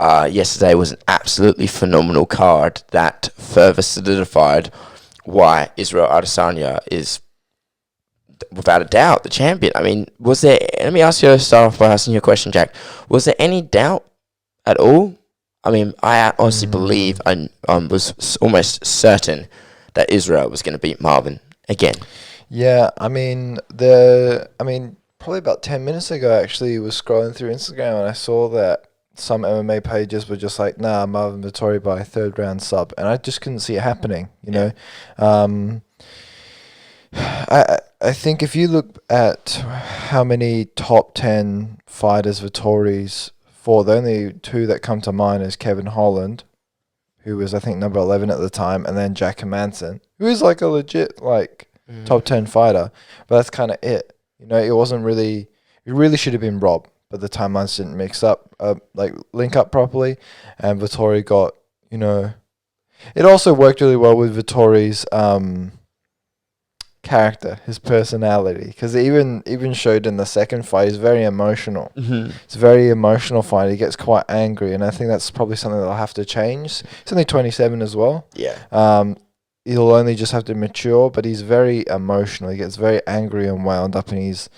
yesterday was an absolutely phenomenal card that further solidified why Israel Adesanya is, without a doubt, the champion. I mean, let me start off by asking you a question, Jack. Was there any doubt at all? I mean, I honestly believe I was almost certain that Israel was going to beat Marvin again. Yeah, I mean, probably about 10 minutes ago, I actually was scrolling through Instagram and I saw that some MMA pages were just like, nah, Marvin Vettori by third round sub. And I just couldn't see it happening, you know. I think if you look at how many top 10 fighters Vettori's for, the only two that come to mind is Kevin Holland, who was, I think, number 11 at the time, and then Jack Manson, who is like a legit, top 10 fighter. But that's kind of it. You know, it really should have been Rob, but the timelines didn't link up properly, and Vettori got, you know, it also worked really well with Vettori's character, his personality, because it even showed in the second fight. He's very emotional. It's a very emotional fight. He gets quite angry, and I think that's probably something that'll have to change. He's only 27 as well. He'll only just have to mature, but he's very emotional. He gets very angry and wound up, and he's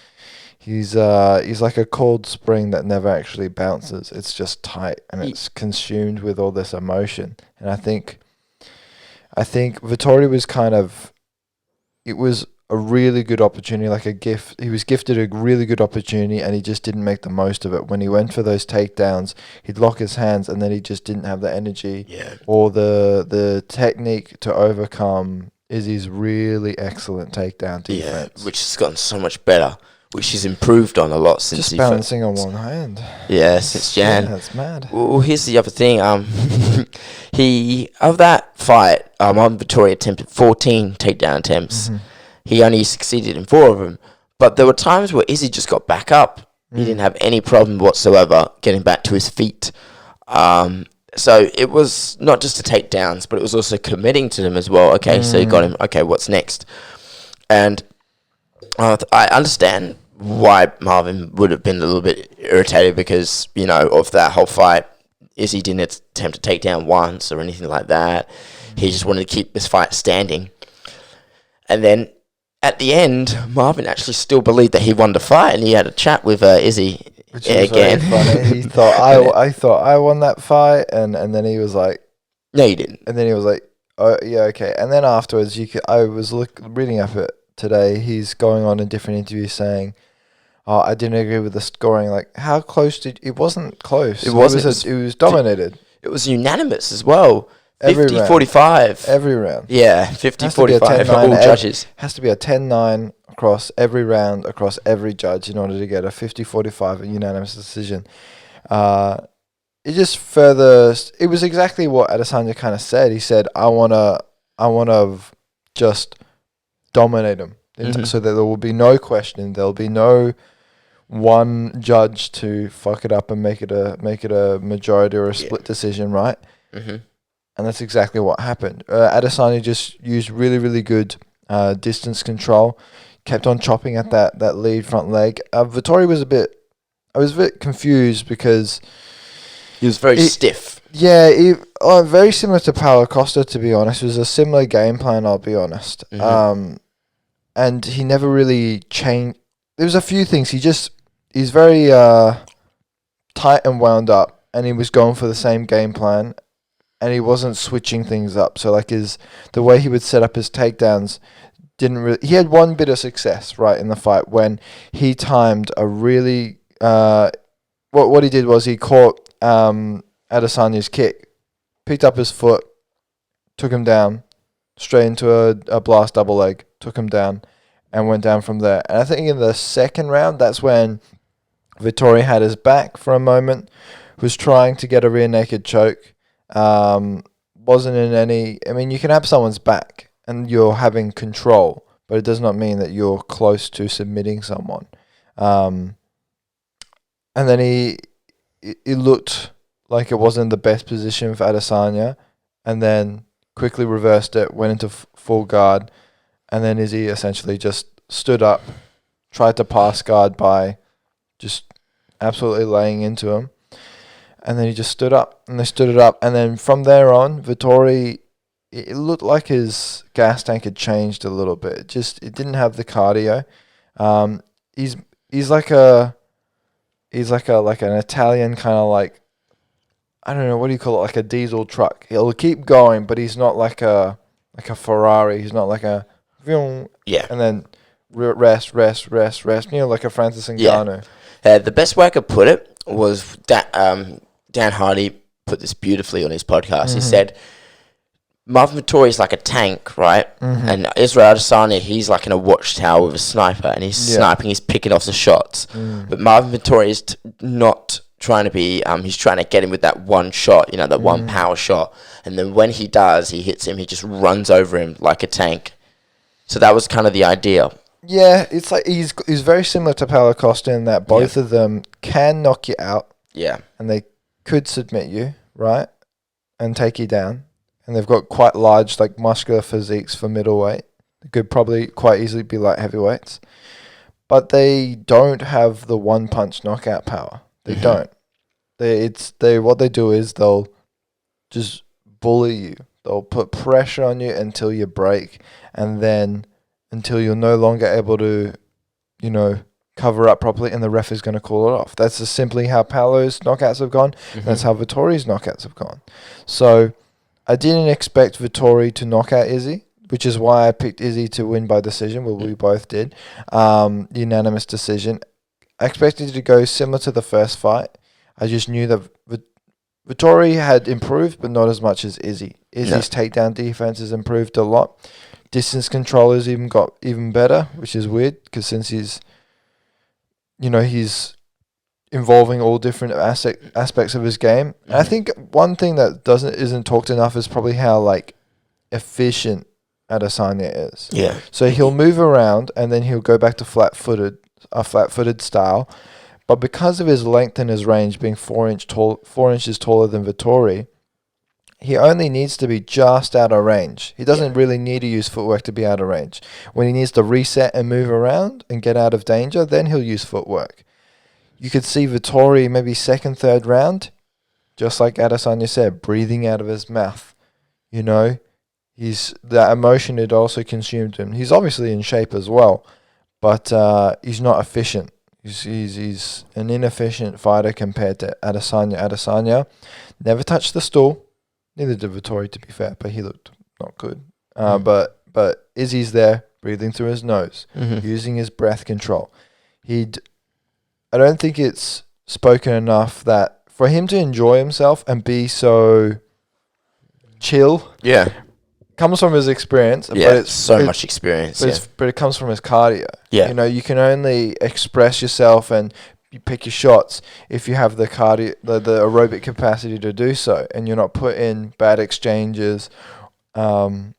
like a cold spring that never actually bounces. It's just tight, and it's consumed with all this emotion. And I think Vettori was it was a really good opportunity, like a gift. He was gifted a really good opportunity, and he just didn't make the most of it. When he went for those takedowns, he'd lock his hands, and then he just didn't have the energy or the technique to overcome Izzy's really excellent takedown defense. Yeah, which has gotten so much better, which he's improved on a lot since just balancing on one hand. Yeah, since Jan. Yeah, that's mad. Well, here's the other thing. Of that fight, Marvin Vettori attempted 14 takedown attempts. He only succeeded in 4 of them. But there were times where Izzy just got back up. He didn't have any problem whatsoever getting back to his feet. So it was not just the takedowns, but it was also committing to them as well. Okay, so you got him. Okay, what's next? And I understand why Marvin would have been a little bit irritated because, you know, of that whole fight. Izzy didn't attempt to take down once or anything like that. He just wanted to keep this fight standing. And then at the end, Marvin actually still believed that he won the fight, and he had a chat with Izzy again. Funny. He thought I thought I won that fight, and then he was like, "No, you didn't." And then he was like, "Oh, yeah, okay." And then afterwards, I was reading up it today. He's going on in different interviews saying, "Oh, I didn't agree with the scoring." Like, how close it wasn't close. It wasn't. It was dominated. It was unanimous as well. Every 50-45. Every round. Yeah, 50-45 for all judges. Has to be a 10-9 across every round, across every judge in order to get a 50-45 unanimous decision. It just further... It was exactly what Adesanya kind of said. He said, I want to just dominate him. So that there will be no question. There will be no one judge to fuck it up and make it a majority or a split decision, right? And that's exactly what happened. Adesanya just used really, really good distance control, kept on chopping at that lead front leg. Vettori was I was a bit confused because... He was very stiff. Yeah, very similar to Paulo Costa, to be honest. It was a similar game plan, I'll be honest. And he never really changed. There was a few things. He's very tight and wound up, and he was going for the same game plan. And he wasn't switching things up. So like the way he would set up his takedowns didn't really... He had one bit of success, right, in the fight when he timed a really... What he did was he caught Adesanya's kick, picked up his foot, took him down, straight into a blast double leg, took him down, and went down from there. And I think in the second round, that's when Vettori had his back for a moment, was trying to get a rear naked choke. Wasn't in any... I mean, you can have someone's back and you're having control, but it does not mean that you're close to submitting someone. And then it looked like it wasn't the best position for Adesanya, and then quickly reversed it, went into full guard, and then Izzy essentially just stood up, tried to pass guard by just absolutely laying into him. And then he just stood up, and they stood it up. And then from there on, Vettori, it looked like his gas tank had changed a little bit. It didn't have the cardio. He's like an Italian kind of like, I don't know, what do you call it? Like a diesel truck. He'll keep going, but he's not like a Ferrari. He's not like a, Yeah. and then rest. Like a Francis Ngannou. The best way I could put it was that Dan Hardy put this beautifully on his podcast. He said, Marvin Vettori is like a tank, right? And Israel Adesanya, he's like in a watchtower with a sniper, and he's sniping, he's picking off the shots. But Marvin Vettori is not trying to be, he's trying to get him with that one shot, that one power shot. And then when he does, he hits him, he just runs over him like a tank. So that was kind of the idea. Yeah, it's like he's very similar to Paulo Costa in that both of them can knock you out. Yeah. And they could submit you, right? And take you down. And they've got quite large, like, muscular physiques for middleweight. They could probably quite easily be light heavyweights. But they don't have the one-punch knockout power. They don't. What they do is they'll just bully you. They'll put pressure on you until you break. And then until you're no longer able to, cover up properly, and the ref is going to call it off. That's just simply how Paulo's knockouts have gone. That's how Vettori's knockouts have gone. So I didn't expect Vettori to knock out Izzy, which is why I picked Izzy to win by decision. Well, we both did. Unanimous decision. I expected it to go similar to the first fight. I just knew that Vettori had improved, but not as much as Izzy. Izzy's takedown defense has improved a lot. Distance control has even got even better, which is weird, because since he's involving all different aspects of his game. And I think one thing that isn't talked enough is probably how like efficient Adesanya is. Yeah. So he'll move around and then he'll go back to a flat-footed style. But because of his length and his range being 4 inches taller than Vettori, he only needs to be just out of range. He doesn't really need to use footwork to be out of range. When he needs to reset and move around and get out of danger, then he'll use footwork. You could see Vettori maybe second, third round, just like Adesanya said, breathing out of his mouth. That emotion had also consumed him. He's obviously in shape as well, but he's not efficient. He's an inefficient fighter compared to Adesanya. Adesanya never touched the stool. Neither did Vettori, to be fair, but he looked not good. But Izzy's there, breathing through his nose, using his breath control. I don't think it's spoken enough that for him to enjoy himself and be so chill, comes from his experience. Yeah, but it's much experience. But it comes from his cardio. Yeah, you can only express yourself and you pick your shots if you have the cardio, the aerobic capacity to do so, and you're not put in bad exchanges. So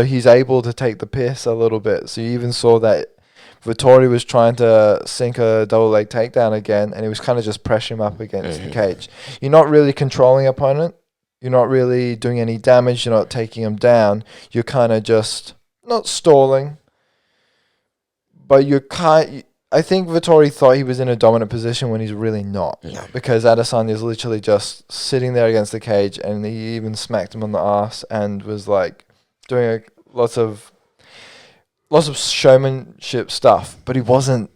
he's able to take the piss a little bit. So you even saw that Vettori was trying to sink a double leg takedown again, and he was kind of just pressuring him up against the cage. You're not really controlling opponent. You're not really doing any damage. You're not taking him down. You're kind of just not stalling, but I think Vettori thought he was in a dominant position when he's really not. Yeah. Because Adesanya is literally just sitting there against the cage, and he even smacked him on the ass and was like doing lots of showmanship stuff, but he wasn't.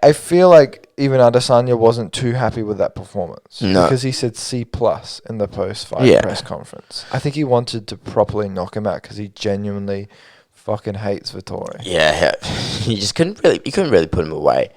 I feel like even Adesanya wasn't too happy with that performance. No. Because he said C+ in the post-fight press conference. I think he wanted to properly knock him out because he genuinely fucking hates Vettori. Yeah, he couldn't really put him away.